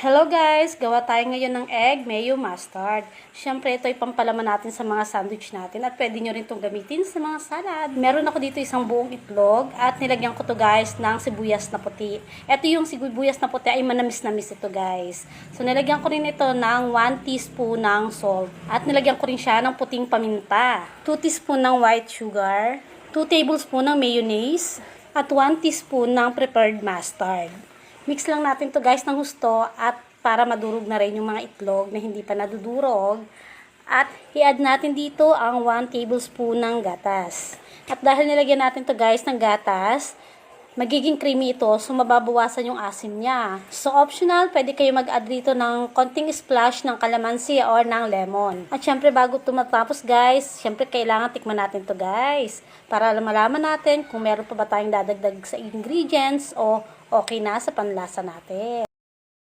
Hello guys! Gawa tayo ngayon ng egg mayo mustard. Siyempre, ito ay pampalaman natin sa mga sandwich natin at pwede nyo rin itong gamitin sa mga salad. Meron ako dito isang buong itlog at nilagyan ko to guys ng sibuyas na puti. Ito yung sibuyas na puti ay manamis-namis ito guys. So, nilagyan ko rin ito ng 1 teaspoon ng salt at nilagyan ko rin siya ng puting paminta, 2 teaspoon ng white sugar, 2 tablespoon ng mayonnaise at 1 teaspoon ng prepared mustard. Mix lang natin to guys ng husto at para madurog na rin yung mga itlog na hindi pa nadudurog. At i-add natin dito ang 1 tablespoon ng gatas. At dahil nilagyan natin to guys ng gatas, magiging creamy ito, so mababawasan yung asim niya. So optional, pwede kayo mag-add dito ng konting splash ng kalamansi or ng lemon. At syempre bago ito matapos guys, syempre kailangan tikman natin to guys. Para malaman natin kung meron pa ba tayong dadagdag sa ingredients o okay na sa panlasa natin.